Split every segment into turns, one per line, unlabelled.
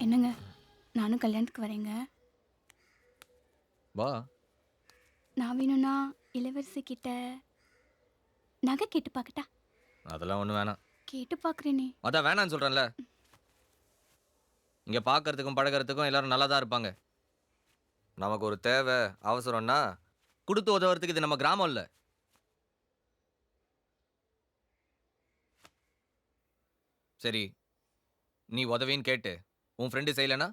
என்னங்க, நானும் கல்யாணத்துக்கு வரேங்க.
வா.
நான் வேணும்னா இளவரசி கிட்ட நகை கேட்டு பார்க்கட்டா?
அதெல்லாம் ஒன்றும் வேணாம்.
கேட்டு பார்க்குறேனே.
அதான் வேணான்னு சொல்கிறேன்ல. இங்கே பார்க்கறதுக்கும் பழகிறதுக்கும் எல்லாரும் நல்லா தான் இருப்பாங்க. நமக்கு ஒரு தேவை அவசரம்னா கொடுத்து உதவுறதுக்கு இது நம்ம கிராமம் இல்லை. சரி, நீ உதவின்னு கேட்டு உன் ஃப்ரெண்டு செய்யலைன்னா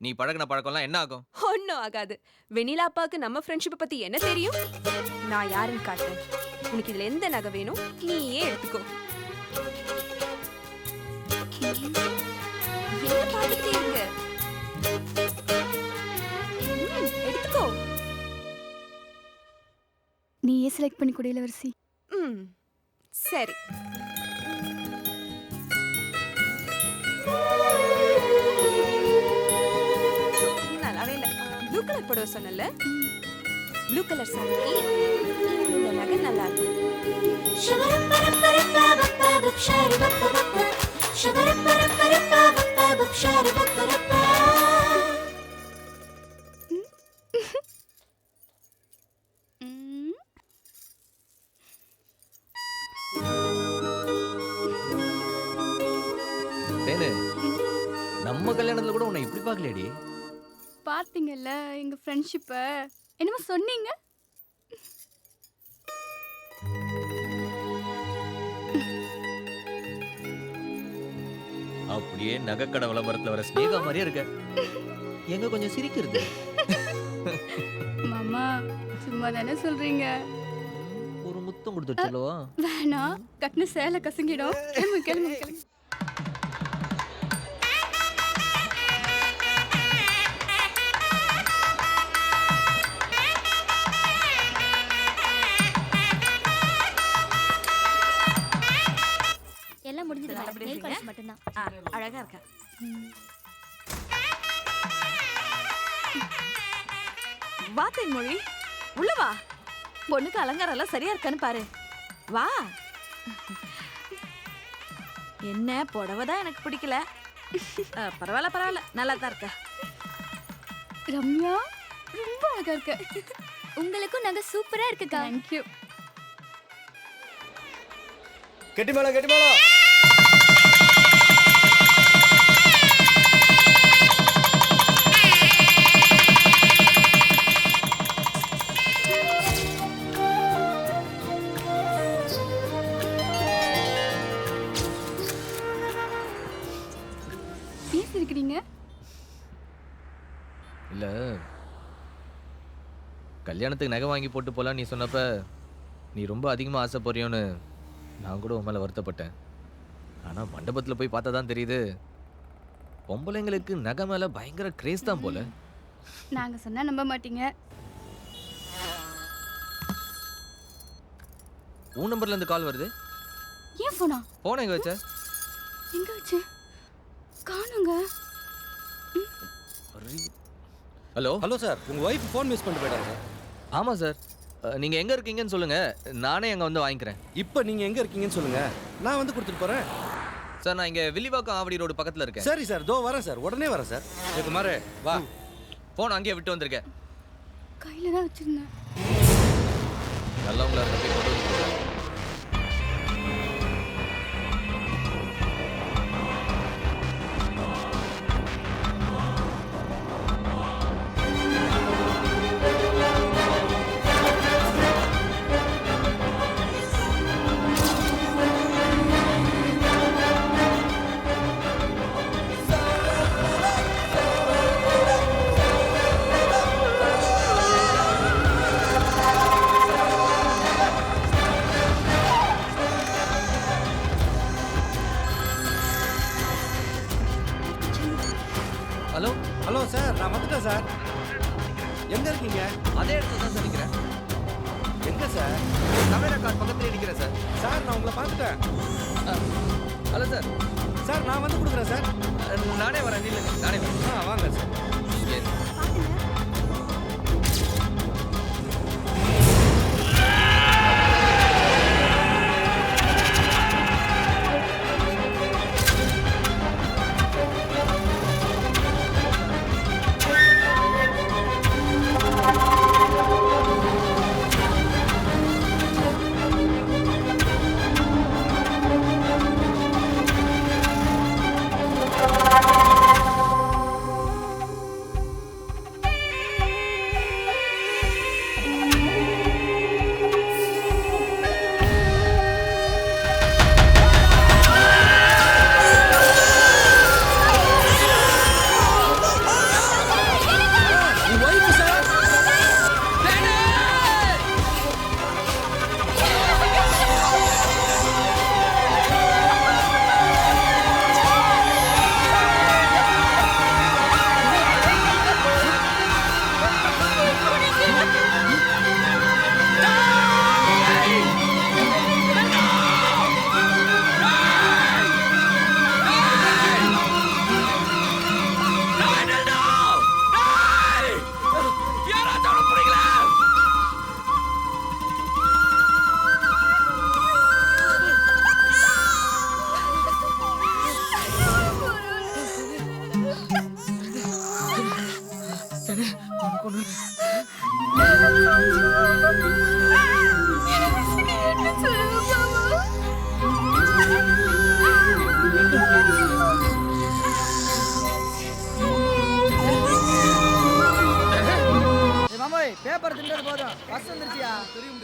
நீ பழகின பழக்கம்லாம் என்ன ஆகும்?
ஒன்னும் ஆகாது. வெண்ணிலா அப்பாவுக்கு நம்ம ஃப்ரெண்ட்ஷிப்பை பத்தி என்ன தெரியும்? நான் யாருன்னு காட்டுறேன். உனக்கு இதுல எந்த நகை வேணும் நீயே எடுத்துக்கோ. என்ன பார்த்துட்டே இருங்க? எடுத்துக்கோ.
நீயே செலக்ட் பண்ணி கொடு இளவரசி.
ம் சரி. நல்லாவே இல்லை. ப்ளூ கலர் புடவை சொன்னல, ப்ளூ கலர் சாரிக்கு இந்த நகை நல்லா இருக்கும்.
ம்,
தேனு, நம்ம கல்யாணத்துல கூட உன்னை இப்படி பார்க்கலையடி.
பார்த்தீங்கல்ல எங்க ஃப்ரெண்ட்ஷிப்பை. என்னமோ சொன்னீங்க.
அப்படியே நகைக்கடை விளம்பரத்துல வர ஸ்னேகா மாதிரியே இருக்க. எங்க கொஞ்சம் சிரிக்கிறது.
மாமா, சும்மா தானே சொல்றீங்க.
ஒரு முத்தம் கொடுத்து சொல்லவா?
வேணாம், கட்டின சேலை கசங்கிடும். கிளம்பு கிளம்பு கிளம்பு.
எல்லாம் முடிஞ்சது. நெயில் பாலிஷ் மட்டும்தான்.
அழகா இருக்கா. வா தென்மொழி, உள்ள வா. பொண்ணுக்கு அலங்காரம் எல்லாம் சரியா இருக்கான்னு பாரு. வா. என்ன புடவை தான் எனக்கு பிடிக்கல. பரவாயில்ல பரவாயில்ல, நல்லா தான் இருக்கா.
ரம்யா, ரொம்ப அழகா இருக்க.
உங்களுக்கும் நகை சூப்பரா இருக்குக்கா.
தேங்க்யூ.
கெட்டி மேளம் கெட்டி மேளம்.
ஏன் சிரிக்கிறீங்க?
இல்ல, கல்யாணத்துக்கு நகை வாங்கி போட்டு போலாம் நீ சொன்னப்ப நீ ரொம்ப அதிகமா ஆசைப்படுறியோன்னு நான் கூட உன் மேல வருத்தப்பட்டேன். ஆனா மண்டபத்துல போய் பார்த்தா தான் தெரியுது, பொம்பளைங்களுக்கு நகை மேல பயங்கர கிரேஸ் தான் போல.
நாங்க சொன்னா நம்ப மாட்டீங்க.
உன் நம்பர்ல இருந்து கால் வருது.
ஏன் போனா?
போன எங்க வச்ச?
எங்க வச்சு? காணுங்க.
ஹலோ.
ஹலோ சார், உங்க ஒய்ஃப் ஃபோன் மிஸ் பண்ணிட்டு போயிட்டாங்க.
ஆமா சார், நீங்க எங்க இருக்கீங்கன்னு சொல்லுங்க, நானே அங்க வந்து வாங்கிக்கிறேன்.
இப்போ நீங்க எங்க இருக்கீங்கன்னு சொல்லுங்க, நான் வந்து கொடுத்துட்டு போறேன்.
சார், நான் இங்க வில்லிவாக்கம் ஆவடி ரோடு பக்கத்துல இருக்கேன்.
சரி சார், தோ வரேன் சார், உடனே வரேன் சார்.
குமார், வா. போன் அங்கேயே விட்டு வந்திருக்கேன்.
கையில தான் வச்சிருந்தேன்.
நல்லவங்களா இருக்க போய் கொண்டு வந்து. ஹலோ.
ஹலோ சார், நான் வந்துட்டேன் சார். எங்க இருக்கீங்க?
அதே இடத்துல தான் சார் நிற்கிறேன்.
எங்க சார்?
கமேரா கார்டு பக்கத்துலேயே நிற்கிறேன் சார்.
சார், நான் உங்களை பார்த்துட்டேன்.
Hello sir.
சார், நான் வந்து கொடுக்குறேன் சார்.
நானே வரேன், நில்லுங்க, நானே வரேன்.
வாங்க சார்.
Yes. நானு அவனை கொன்னுடுறேன்.
மாமோய் பேப்பர் தின்றது போதும் பஸ் வந்துருச்சியா தெரியும்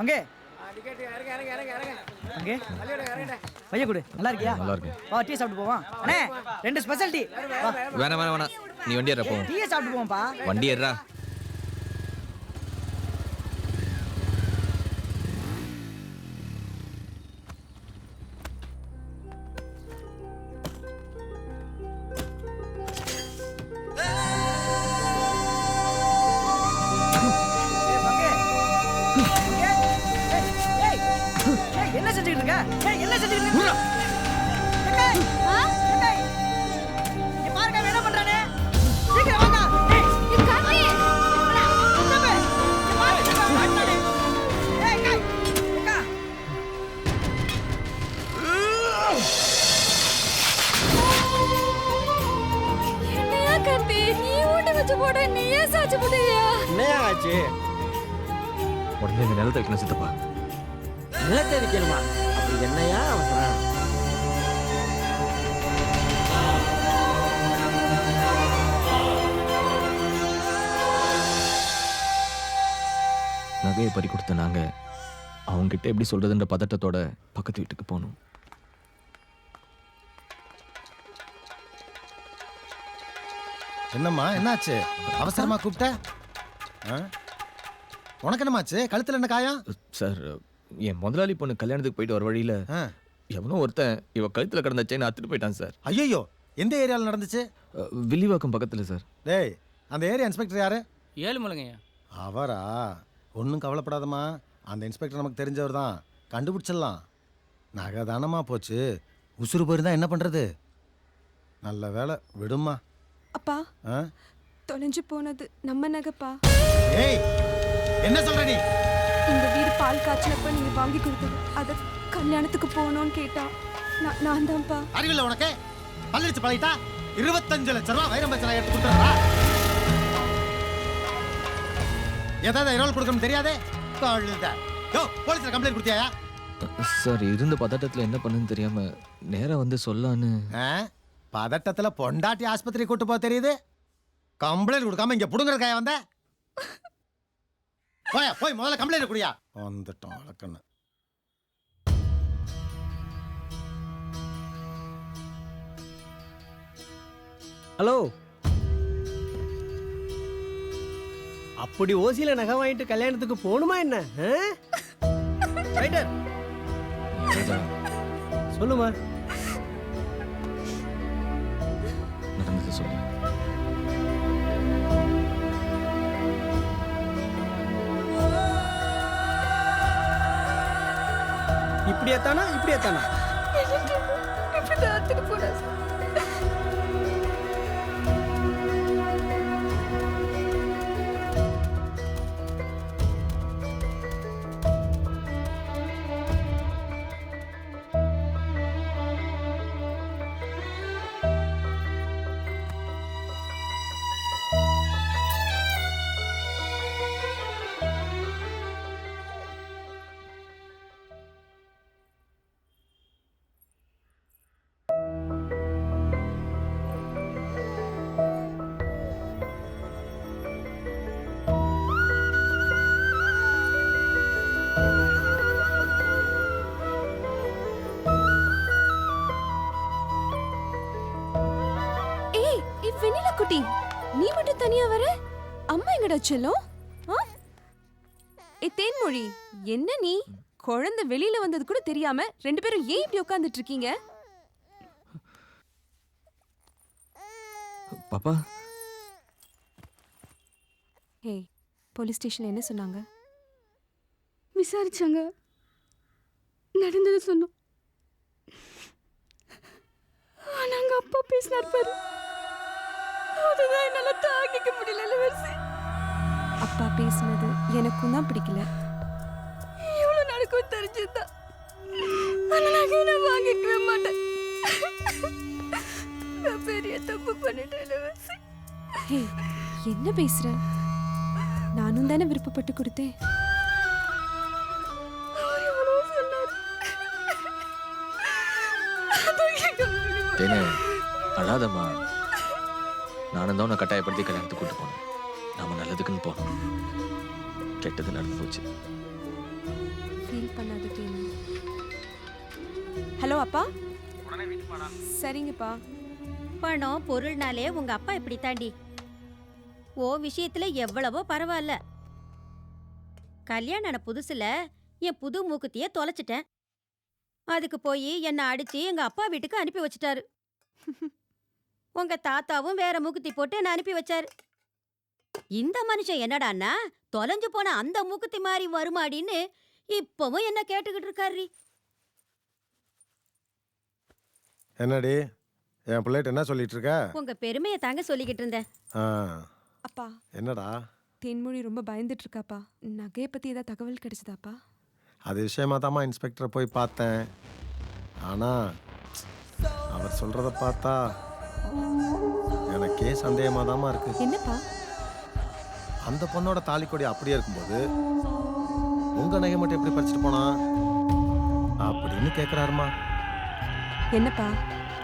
அங்கே அங்கே பைய கொடு நல்லா இருக்கியா
நல்லா இருக்கேன்.
வா டீ சாப்பிட்டு போவோம் அண்ணே 2 ஸ்பெஷல் டீ வா
வேணாம் வேணாம் வேணாம், நீ வண்டி ஏறா போ.
டீயை சாப்பிட்டு போவோம்ப்பா
வண்டி ஏறா.
என்ன செஞ்சுக்கிட்டு இருக்க என்ன செஞ்சுக்கிட்டு இருக்க இங்க பாருங்க என்ன பண்றானே சீக்கிரம் வாங்க
என்னையா கத்தி நீ ஊட்ட வச்சு போட நீயே சாச்சு போடுவியா?
என்னையா ஆச்சு?
உடனே இந்த நிலத்தை வைக்கணும் சித்தப்பா.
நிலத்தை வைக்கணுமா? அப்படி என்னையா அவசரம்?
நகையை பறி கொடுத்த நாங்க அவங்க கிட்ட எப்படி சொல்றதுன்ற பதட்டத்தோட பக்கத்து வீட்டுக்கு போனோம்.
என்னம்மா என்னாச்சு? அவசரமா கூப்பிட்ட? உனக்கு என்னமாச்சு? கழுத்துல என்ன காயம்?
சார், என் முதலாளி பொண்ணு கல்யாணத்துக்கு போயிட்டு வர வழியில எவனோ ஒருத்தன் இவ கழுத்துல கிடந்த செயினை அத்துட்டு போயிட்டான் சார்.
ஐயோ, எந்த ஏரியாவில் நடந்துச்சு?
வில்லிவாக்கம் பக்கத்துல சார்.
டேய், அந்த ஏரியா இன்ஸ்பெக்டர் யாரு?
ஏழுமலைங்கய்யா.
அவரா? ஒன்றும் கவலைப்படாதம்மா, அந்த இன்ஸ்பெக்டர் நமக்கு தெரிஞ்சவர் தான், கண்டுபிடிச்சிடலாம். நகை தானமா போச்சு, உசுறு போயிருந்தா என்ன பண்றது? நல்ல வேலை, விடுமா.
அப்பா தொலைஞ்சு போனது நம்ம நகைப்பா.
ஏய், என்ன சொல்ற நீ?
இந்த வீடு பால் காய்ச்சலப்ப நீங்க வாங்கி கொடுத்தது அத கல்யாணத்துக்கு போகணும்னு கேட்டா நான் தான்ப்பா.
அறிவில்லை உனக்கு? பல்லடிச்சு பழகிட்டா 25 லட்சம் ரூபா வைரம் பச்சனை எடுத்து கொடுத்துறா. ஏதாவது இரவல் கொடுக்கணும் தெரியாதே? கழுத. யோ, போலீஸ்ல கம்ப்ளைண்ட் கொடுத்தியா?
சார், இருந்த பதட்டத்துல என்ன பண்ணுன்னு தெரியாம நேரா வந்து சொல்லான்னு.
பதட்டத்துல பொண்டாட்டி ஆஸ்பத்திரி கூட்டு போக தெரியுது, கம்ப்ளைண்ட் கொடுக்காம இங்க புடுங்கறதுக்காக வந்த? போய் போய் முதல்ல கம்ப்ளைண்ட் குடியா. வந்துட்டோம் வழக்கன்னு.
ஹலோ, அப்படி ஓசியில நகை வாங்கிட்டு கல்யாணத்துக்கு போகணுமா என்ன? ரைட்டர் சொல்லுமா.
நடந்தது சொல்லு.
இப்படியே தானா? இப்படியே தானா?
இப்படி அத்துட்டு போட
குட்டி, நீ மட்டும் தனியா வர? அம்மா எங்கடா செல்லும்? தேன்மொழி, என்ன நீ குழந்தை வெளியில வந்தது கூட தெரியாம 2 பேரும் ஏன் இப்படி உட்கார்ந்துட்டு இருக்கீங்க?
பாப்பா.
ஹே, போலீஸ் ஸ்டேஷன்ல என்ன சொன்னாங்க?
விசாரிச்சாங்க, நடந்தது சொன்னோம். ஆனா அங்க அப்பா பேசினார் பாரு, அதுதான் என்னால தாங்கிக்க முடியல இளவரசி.
அப்பா பேசுனது எனக்கும் தான் பிடிக்கல.
இவ்வளவு நடக்கும் தெரிஞ்சுதான் ஆனா நான் வாங்கிக்கவே மாட்டேன். நான் பெரிய தப்பு பண்ணிட்டேன் இளவரசி.
ஹே, என்ன பேசுற? நானும் தானே விருப்பப்பட்டு கொடுத்தேன்.
அவர் எவ்வளவு சொன்னாரு. அதை கேட்க முடியுமா?
தேனே அழாதம்மா. நானும் தான் உன்னை கட்டாயப்படுத்தி கல்யாணத்துக்கு கூட்டு போனேன். நாம நல்லதுக்குன்னு போனோம். கெட்டது நடந்து போச்சு.
ஃபீல் பண்ணாத தேனு. ஹலோ அப்பா. சரிங்கப்பா.
பணம் பொருள்னாலே உங்க அப்பா இப்படி தாண்டி. ஓ விஷயத்துல எவ்வளவோ பரவாயில்ல. கல்யாணம் புதுசுல என் புது மூக்குத்திய தொலைச்சிட்டேன். அதுக்கு போய் என்னை அடிச்சு எங்க அப்பா வீட்டுக்கு அனுப்பி வச்சுட்டாரு. உங்க தாத்தாவும் வேற மூக்குத்தி போட்டு என்ன அனுப்பி வச்சாரு. இந்த மனுஷன் என்னடான்னா தொலைஞ்சு போன அந்த மூக்குத்தி மாதிரி வருமாடின்னு இப்பவும் என்ன கேட்டுக்கிட்டு இருக்காரு.
என்னடி என் பிள்ளைகிட்ட என்ன சொல்லிட்டு இருக்க?
உங்க பெருமையை தாங்க சொல்லிக்கிட்டு இருந்தேன்.
ஆ,
அப்பா,
என்னடா?
தேன்மொழி ரொம்ப பயந்துட்டு இருக்காப்பா. நகையை பத்தி ஏதாவது தகவல் கிடைச்சதாப்பா?
அது விஷயமா தாம்மா இன்ஸ்பெக்டரை போய் பார்த்தேன். ஆனால் அவர் சொல்கிறத பார்த்தா எனக்கே சந்தேகமாக தாம்மா இருக்கு.
என்னப்பா?
அந்த பொண்ணோட தாலிக்கொடி அப்படியே இருக்கும்போது உங்கள் நகை மட்டும் எப்படி பறிச்சுட்டு போனா அப்படின்னு கேட்குறாருமா.
என்னப்பா,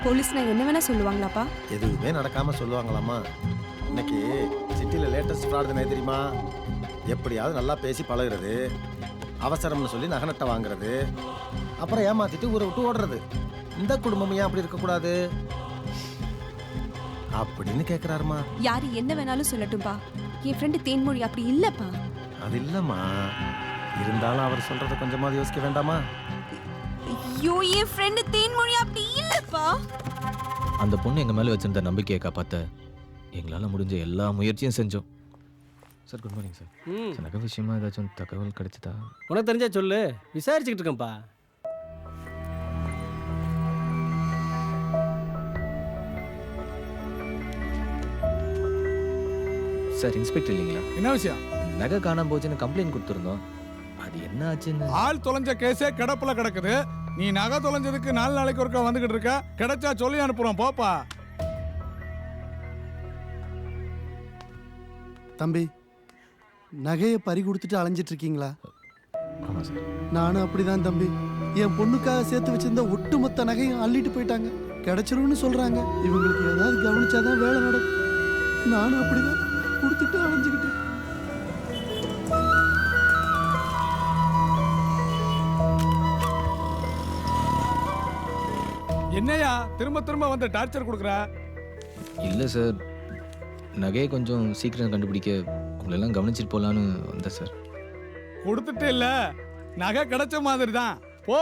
போலீஸ்னா என்ன வேணா சொல்லுவாங்களாப்பா?
எதுவுமே நடக்காமல் சொல்லுவாங்களாம்மா. இன்னைக்கு சிட்டியில் லேட்டஸ்ட் ஃப்ராட் என்ன தெரியுமா? எப்படியாவது நல்லா பேசி பழகுறது, அவசரம்னு சொல்லி நகை நட்டை வாங்குறது, அப்புறம் ஏமாத்திட்டு ஊரை விட்டு ஓடுறது. இந்த குடும்பம் ஏன் அப்படி இருக்கக்கூடாது அப்படின்னு கேட்குறாருமா.
யாரு என்ன வேணாலும் சொல்லட்டும்பா. என் ஃப்ரெண்டு தேன்மொழி அப்படி இல்லப்பா.
அது இல்லைம்மா, இருந்தாலும் அவர் சொல்றத கொஞ்சமாவது யோசிக்க வேண்டாமா?
ஐயோ, என் ஃப்ரெண்டு தேன்மொழி அப்படி இல்லப்பா.
அந்த பொண்ணு எங்க மேல வச்சிருந்த நம்பிக்கையை காப்பாத்த எங்களால முடிஞ்ச எல்லா முயற்சியும் செஞ்சோம். Sir good morning sir. Sir நகை விஷயமா ஏதாச்சும் தகவல் கிடைச்சதா?
உனக்கு தெரிஞ்சா சொல்லு, விசாரிச்சுக்கிட்டு இருக்கேன்ப்பா.
சார் இன்ஸ்பெக்டர் இல்லைங்களா?
என்ன விஷயம்?
நகை காணாம போச்சுன்னு கம்ப்ளைண்ட் கொடுத்துருந்தோம். அது என்ன ஆச்சுன்னு?
ஆள் தொலைஞ்ச கேஸே கிடப்புல கிடக்குது. நீ நகை தொலைஞ்சதுக்கு 4 நாளைக்கு ஒருக்கா வந்துகிட்டு இருக்க. கிடைச்சா சொல்லி அனுப்புறோம், போப்பா.
தம்பி, நகையை பறி கொடுத்துட்டு அலைஞ்சிட்டு இருக்கீங்களா?
ஆமா சார்.
நானும் அப்படிதான் தம்பி. என் பொண்ணுக்காக சேர்த்து வச்சிருந்த ஒட்டுமொத்த நகையும் அள்ளிட்டு போயிட்டாங்க. கிடைச்சிரும்னு சொல்றாங்க. இவங்களுக்கு ஏதாவது கவனிச்சாதான் வேலை நடக்கும். நானும் அப்படிதான் கொடுத்துட்டு அலைஞ்சுக்கிட்டு.
என்னையா திரும்ப திரும்ப வந்து டார்ச்சர் கொடுக்குற?
இல்ல சார், நகையை கொஞ்சம் சீக்கிரம் கண்டுபிடிக்க உங்களெல்லாம் கவனிச்சிட்டு போலான்னு வந்தேன் சார்.
கொடுத்துட்டு இல்ல, நகை கிடைச்ச மாதிரி தான். போ.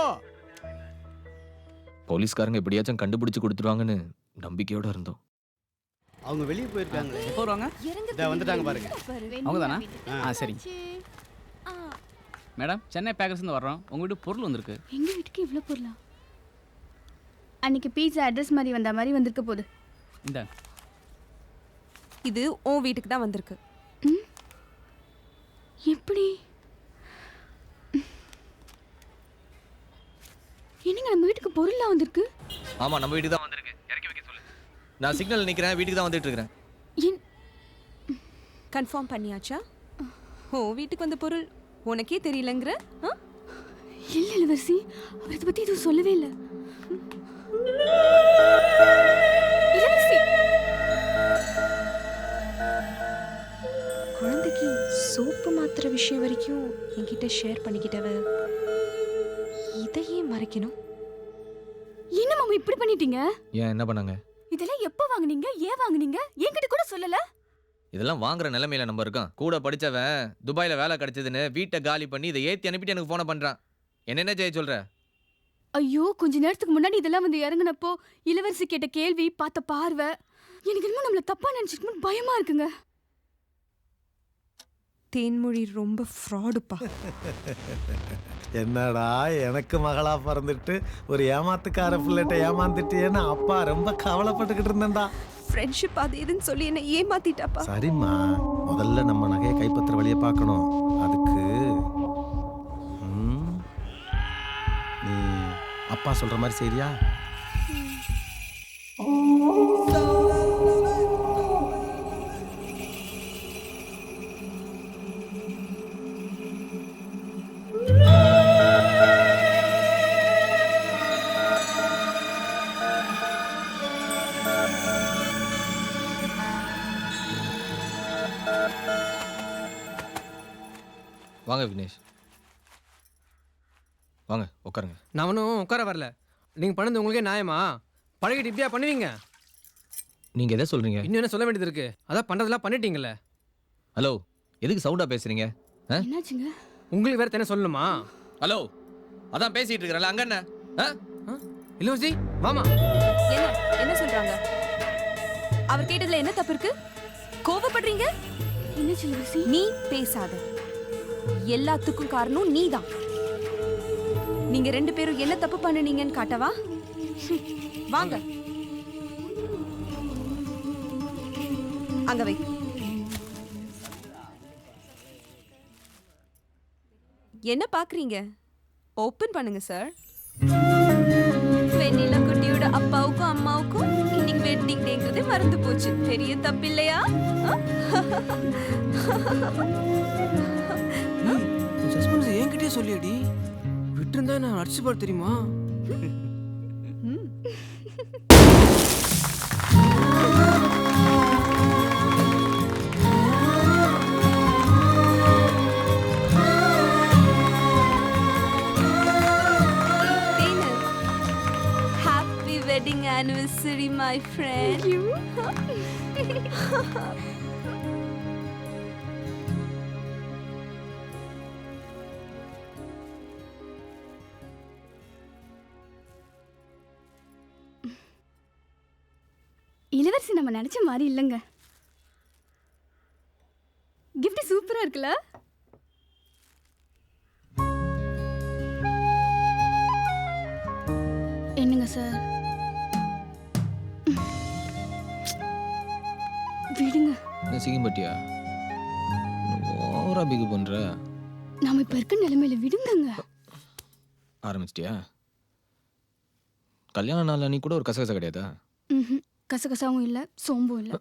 போலீஸ்காரங்க எப்படியாச்சும் கண்டுபிடிச்சு கொடுத்துருவாங்கன்னு நம்பிக்கையோட இருந்தோம்.
அவங்க வெளியே போயிருக்காங்களே.
எப்போ வருவாங்க?
வந்துட்டாங்க பாருங்க.
அவங்க தானா? சரிங்க மேடம். சென்னை பேக்கர்ஸ்லேருந்து வர்றோம். உங்கள் வீட்டு பொருள் வந்திருக்கு.
எங்க வீட்டுக்கு இவ்வளவு பொருளா? அன்னைக்கு பீட்சா அட்ரஸ் மாதிரி வந்த மாதிரி வந்திருக்க போகுது.
இந்த
இது உன் வீட்டுக்கு தான் வந்திருக்கு.
எப்படி? என்னங்க நம்ம வீட்டுக்கு பொருள்லாம் வந்திருக்கு?
ஆமா, நம்ம வீட்டுக்கு தான் வந்திருக்கு. இறக்கி வைக்க சொல்லு. நான் சிக்னல் நிக்கிறேன், வீட்டுக்கு தான் வந்துட்டு இருக்கேன்.
கன்ஃபார்ம் பண்ணியாச்சா? ஓ வீட்டுக்கு வந்த பொருள் உனக்கே தெரியலங்கிற?
இல்ல இளவரசி, அவர் இதை பத்தி எதுவும் சொல்லவே இல்லை.
குழந்தைக்கு சோப்பு மாத்திர விஷயம் வரைக்கும் என்கிட்ட ஷேர் பண்ணிக்கிட்டவ இதையே மறைக்கணும்.
என்ன மாமா இப்படி பண்ணிட்டீங்க?
ஏன் என்ன பண்ணாங்க?
இதெல்லாம் எப்ப வாங்குனீங்க? ஏன் வாங்குனீங்க? என்கிட்ட கூட சொல்லல.
இதெல்லாம் வாங்குற நிலைமையில நம்ம இருக்கோம். கூட படிச்சவன் துபாயில வேலை கிடைச்சதுன்னு வீட்டை காலி பண்ணி இதை ஏத்தி அனுப்பிட்டு எனக்கு போன பண்றான். என்ன செய்ய சொல்ற?
ஐயோ, கொஞ்ச நேரத்துக்கு முன்னாடி இதெல்லாம் வந்து இறங்குனப்போ இளவரசி கேட்ட கேள்வி, பார்த்த பார்வை, எனக்கு என்னமோ நம்மள தப்பா நினைச்சிட்டு பயமா இருக்குங்க.
தேன்மொழி ரொம்ப ஃப்ராடுப்பா.
என்னடா எனக்கு மகளா பிறந்துட்டு ஒரு ஏமாத்துக்கார பிள்ளைகிட்ட ஏமாந்துட்டியேன்னு அப்பா ரொம்ப கவலைப்பட்டுக்கிட்டு இருந்தேன்டா.
ஃப்ரெண்ட்ஷிப் அது இதுன்னு சொல்லி என்ன ஏமாத்திட்டாப்பா.
சரிம்மா, முதல்ல நம்ம நகையை கைப்பற்ற வழியை பார்க்கணும். அதுக்கு நீ அப்பா சொல்ற மாதிரி சரியா?
வாங்க விக்னேஷ், வாங்க உட்காருங்க.
நான் ஒன்றும் உட்கார வரல. நீங்கள் பண்ணது உங்களுக்கே நியாயமா? பழகிட்டு இப்படியா பண்ணுவீங்க?
நீங்க எதை சொல்றீங்க?
இன்னும் என்ன சொல்ல வேண்டியது இருக்கு? அதான் பண்ணுறதெல்லாம் பண்ணிட்டீங்கல்ல.
ஹலோ, எதுக்கு சவுண்டா பேசுறீங்க?
என்னாச்சுங்க?
உங்களுக்கு வேற என்ன சொல்லணுமா?
ஹலோ, அதான் பேசிட்டு இருக்கிறேன்ல, அங்க என்ன?
இளவரசி வாமா.
என்ன என்ன சொல்றாங்க? அவர் கேட்டதுல என்ன தப்பு இருக்கு? கோவப்படுறீங்க?
என்ன இளவரசி?
நீ பேசாத. எல்லாத்துக்கும் காரணம் நீதான். நீங்க 2 பேரும் என்ன தப்பு பண்ணுனீங்கன்னு காட்டவா? வாங்க அங்க வை. என்ன பாக்குறீங்க? ஓபன் பண்ணுங்க சார். வெண்ணிலா குட்டியோட அப்பாவுக்கும் அம்மாவுக்கும் இன்னைக்கு வெட்டிங் டேங்கிறதே மறந்து போச்சு. பெரிய தப்பு இல்லையா?
சஸ்பென்ஸ் என்கிட்டயே சொல்லியடி. விட்டுருந்தா நான் அடிச்சு பாரு தெரியுமா?
Happy wedding anniversary, my friend.
Thank you. இளவரசி நம்ம நினைச்ச மாதிரி இல்லைங்க. கிஃப்ட் சூப்பரா இருக்குல்ல? என்னங்க சார்? விடுங்க.
என்ன சீக்கிரம் ஓவரா பிகு பண்ற?
நாம இப்ப இருக்க நிலைமையில விடுங்கங்க.
ஆரம்பிச்சிட்டியா? கல்யாண நாள் அன்னைக்கு கூட ஒரு கசகச கிடையாதா?
கசகசாவும் இல்ல, சோம்பும் இல்ல.